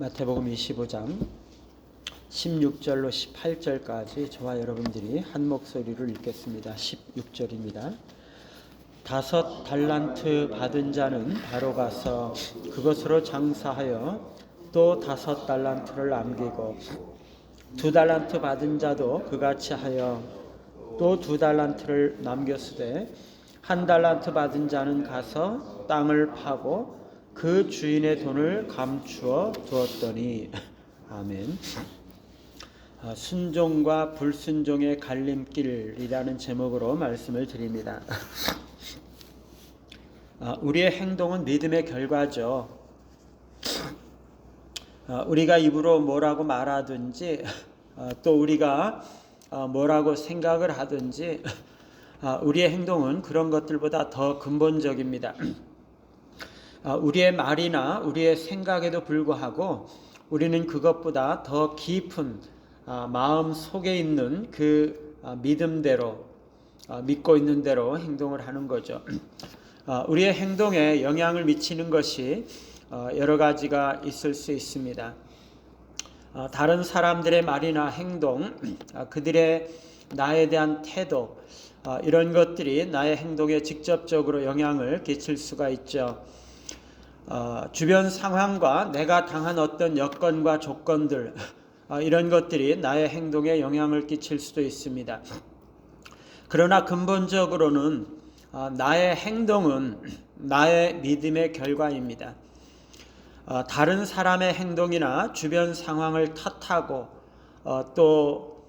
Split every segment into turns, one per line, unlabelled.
마태복음 25장 16절로 18절까지 저와 여러분들이 한 목소리로 읽겠습니다. 16절입니다. 5 달란트 받은 자는 바로 가서 그것으로 장사하여 또 5 달란트를 남기고 2 달란트 받은 자도 그같이 하여 또 2 달란트를 남겼으되 1 달란트 받은 자는 가서 땅을 파고 그 주인의 돈을 감추어 두었더니. 아멘. 순종과 불순종의 갈림길이라는 제목으로 말씀을 드립니다. 우리의 행동은 믿음의 결과죠. 우리가 입으로 뭐라고 말하든지 또 우리가 뭐라고 생각을 하든지 우리의 행동은 그런 것들보다 더 근본적입니다. 우리의 말이나 우리의 생각에도 불구하고 우리는 그것보다 더 깊은 마음 속에 있는 그 믿음대로 믿고 있는 대로 행동을 하는 거죠. 우리의 행동에 영향을 미치는 것이 여러 가지가 있을 수 있습니다. 다른 사람들의 말이나 행동, 그들의 나에 대한 태도, 이런 것들이 나의 행동에 직접적으로 영향을 끼칠 수가 있죠. 주변 상황과 내가 당한 어떤 여건과 조건들, 이런 것들이 나의 행동에 영향을 끼칠 수도 있습니다. 그러나 근본적으로는 나의 행동은 나의 믿음의 결과입니다. 다른 사람의 행동이나 주변 상황을 탓하고 또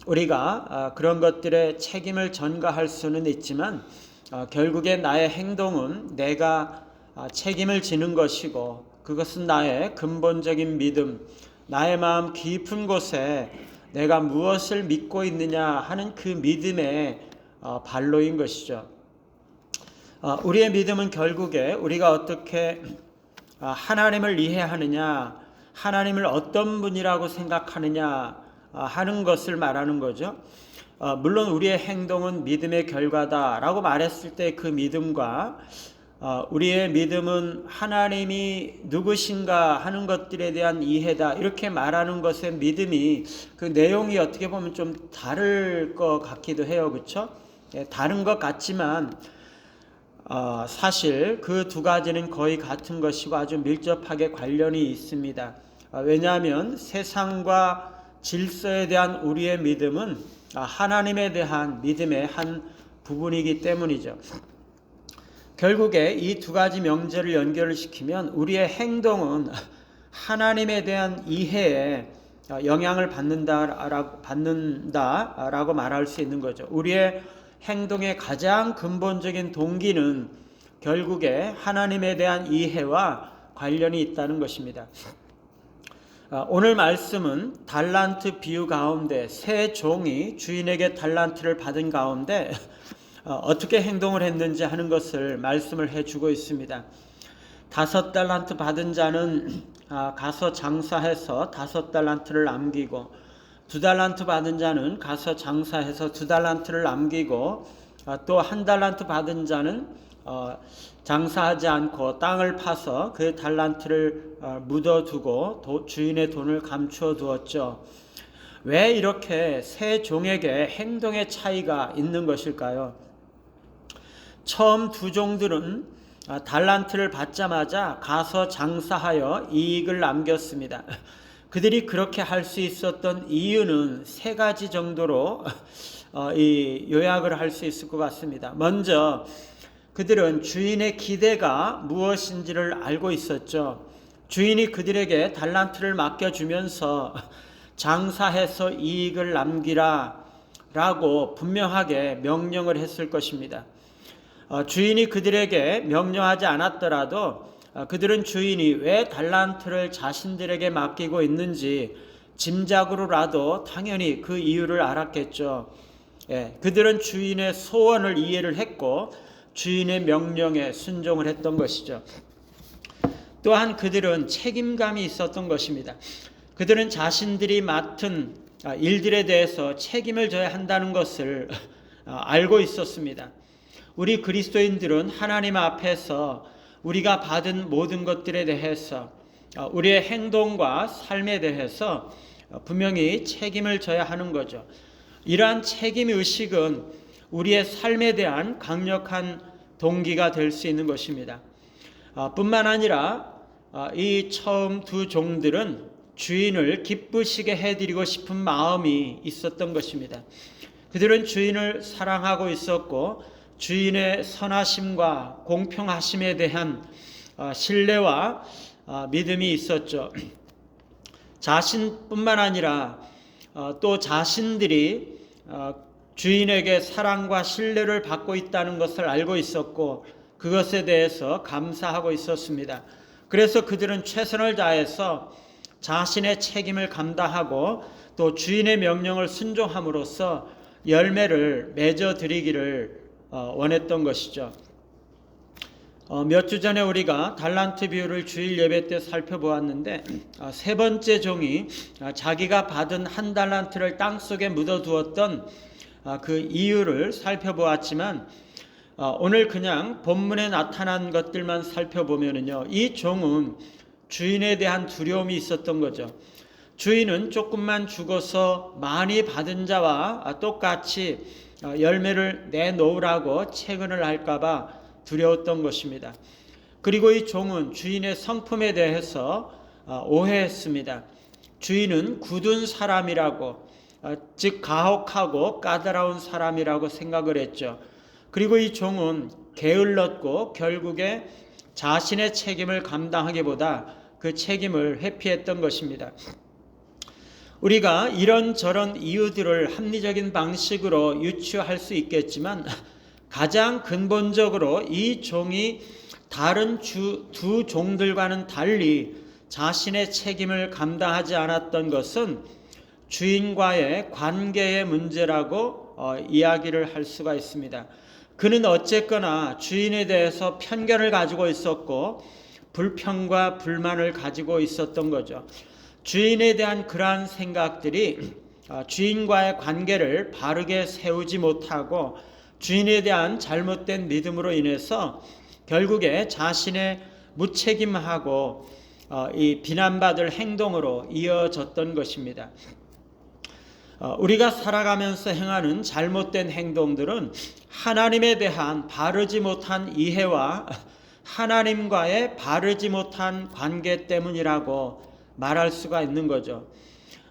우리가 그런 것들에 책임을 전가할 수는 있지만 결국에 나의 행동은 내가 책임을 지는 것이고 그것은 나의 근본적인 믿음, 나의 마음 깊은 곳에 내가 무엇을 믿고 있느냐 하는 그 믿음의 발로인 것이죠. 우리의 믿음은 결국에 우리가 어떻게 하나님을 이해하느냐, 하나님을 어떤 분이라고 생각하느냐 하는 것을 말하는 거죠. 물론 우리의 행동은 믿음의 결과다라고 말했을 때 그 믿음과 우리의 믿음은 하나님이 누구신가 하는 것들에 대한 이해다 이렇게 말하는 것의 믿음이 그 내용이 어떻게 보면 좀 다를 것 같기도 해요. 그렇죠? 다른 것 같지만 사실 그 두 가지는 거의 같은 것이고 아주 밀접하게 관련이 있습니다. 왜냐하면 세상과 질서에 대한 우리의 믿음은 하나님에 대한 믿음의 한 부분이기 때문이죠. 결국에 이 두 가지 명제를 연결을 시키면 우리의 행동은 하나님에 대한 이해에 영향을 받는다라고 말할 수 있는 거죠. 우리의 행동의 가장 근본적인 동기는 결국에 하나님에 대한 이해와 관련이 있다는 것입니다. 오늘 말씀은 달란트 비유 가운데 세 종이 주인에게 달란트를 받은 가운데 어떻게 행동을 했는지 하는 것을 말씀을 해주고 있습니다. 5 달란트 받은 자는 가서 장사해서 5 달란트를 남기고 2 달란트 받은 자는 가서 장사해서 2 달란트를 남기고 또 1 달란트 받은 자는 장사하지 않고 땅을 파서 그 달란트를 묻어두고 주인의 돈을 감추어 두었죠. 왜 이렇게 세 종에게 행동의 차이가 있는 것일까요? 처음 2 종들은 달란트를 받자마자 가서 장사하여 이익을 남겼습니다. 그들이 그렇게 할 수 있었던 이유는 3가지 정도로 요약을 할 수 있을 것 같습니다. 먼저 그들은 주인의 기대가 무엇인지를 알고 있었죠. 주인이 그들에게 달란트를 맡겨주면서 장사해서 이익을 남기라 라고 분명하게 명령을 했을 것입니다. 주인이 그들에게 명령하지 않았더라도 그들은 주인이 왜 달란트를 자신들에게 맡기고 있는지 짐작으로라도 당연히 그 이유를 알았겠죠. 그들은 주인의 소원을 이해를 했고 주인의 명령에 순종을 했던 것이죠. 또한 그들은 책임감이 있었던 것입니다. 그들은 자신들이 맡은 일들에 대해서 책임을 져야 한다는 것을 알고 있었습니다. 우리 그리스도인들은 하나님 앞에서 우리가 받은 모든 것들에 대해서 우리의 행동과 삶에 대해서 분명히 책임을 져야 하는 거죠. 이러한 책임 의식은 우리의 삶에 대한 강력한 동기가 될 수 있는 것입니다. 뿐만 아니라 이 처음 두 종들은 주인을 기쁘시게 해드리고 싶은 마음이 있었던 것입니다. 그들은 주인을 사랑하고 있었고 주인의 선하심과 공평하심에 대한 신뢰와 믿음이 있었죠. 자신뿐만 아니라 또 자신들이 주인에게 사랑과 신뢰를 받고 있다는 것을 알고 있었고 그것에 대해서 감사하고 있었습니다. 그래서 그들은 최선을 다해서 자신의 책임을 감당하고 또 주인의 명령을 순종함으로써 열매를 맺어드리기를 원했던 것이죠. 몇 주 전에 우리가 달란트 비유를 주일 예배 때 살펴보았는데 세 번째 종이 자기가 받은 한 달란트를 땅속에 묻어두었던 그 이유를 살펴보았지만 오늘 그냥 본문에 나타난 것들만 살펴보면요, 이 종은 주인에 대한 두려움이 있었던 거죠. 주인은 조금만 주고서 많이 받은 자와 똑같이 열매를 내놓으라고 채근을 할까봐 두려웠던 것입니다. 그리고 이 종은 주인의 성품에 대해서 오해했습니다. 주인은 굳은 사람이라고, 즉 가혹하고 까다로운 사람이라고 생각을 했죠. 그리고 이 종은 게을렀고 결국에 자신의 책임을 감당하기보다 그 책임을 회피했던 것입니다. 우리가 이런저런 이유들을 합리적인 방식으로 유추할 수 있겠지만 가장 근본적으로 이 종이 다른 두 종들과는 달리 자신의 책임을 감당하지 않았던 것은 주인과의 관계의 문제라고 이야기를 할 수가 있습니다. 그는 어쨌거나 주인에 대해서 편견을 가지고 있었고 불평과 불만을 가지고 있었던 거죠. 주인에 대한 그러한 생각들이 주인과의 관계를 바르게 세우지 못하고 주인에 대한 잘못된 믿음으로 인해서 결국에 자신의 무책임하고 이 비난받을 행동으로 이어졌던 것입니다. 우리가 살아가면서 행하는 잘못된 행동들은 하나님에 대한 바르지 못한 이해와 하나님과의 바르지 못한 관계 때문이라고 말할 수가 있는 거죠.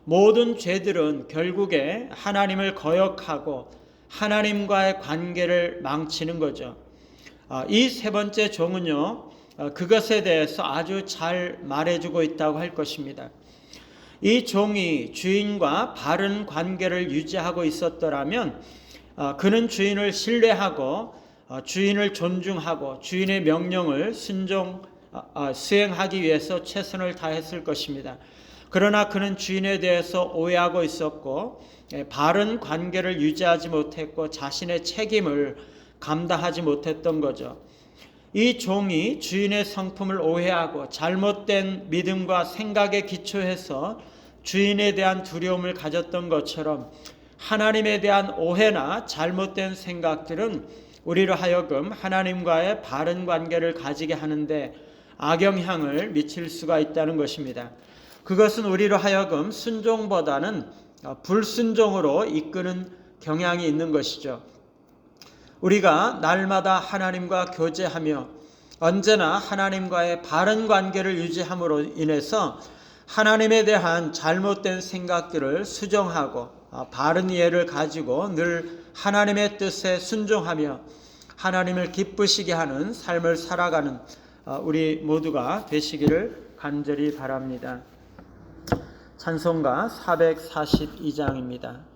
모든 죄들은 결국에 하나님을 거역하고 하나님과의 관계를 망치는 거죠. 이 세 번째 종은요, 그것에 대해서 아주 잘 말해주고 있다고 할 것입니다. 이 종이 주인과 바른 관계를 유지하고 있었더라면 그는 주인을 신뢰하고 주인을 존중하고 주인의 명령을 수행하기 위해서 최선을 다했을 것입니다. 그러나 그는 주인에 대해서 오해하고 있었고 바른 관계를 유지하지 못했고 자신의 책임을 감당하지 못했던 거죠. 이 종이 주인의 성품을 오해하고 잘못된 믿음과 생각에 기초해서 주인에 대한 두려움을 가졌던 것처럼 하나님에 대한 오해나 잘못된 생각들은 우리로 하여금 하나님과의 바른 관계를 가지게 하는데 악영향을 미칠 수가 있다는 것입니다. 그것은 우리로 하여금 순종보다는 불순종으로 이끄는 경향이 있는 것이죠. 우리가 날마다 하나님과 교제하며 언제나 하나님과의 바른 관계를 유지함으로 인해서 하나님에 대한 잘못된 생각들을 수정하고 바른 이해를 가지고 늘 하나님의 뜻에 순종하며 하나님을 기쁘시게 하는 삶을 살아가는 우리 모두가 되시기를 간절히 바랍니다. 찬송가 442장입니다.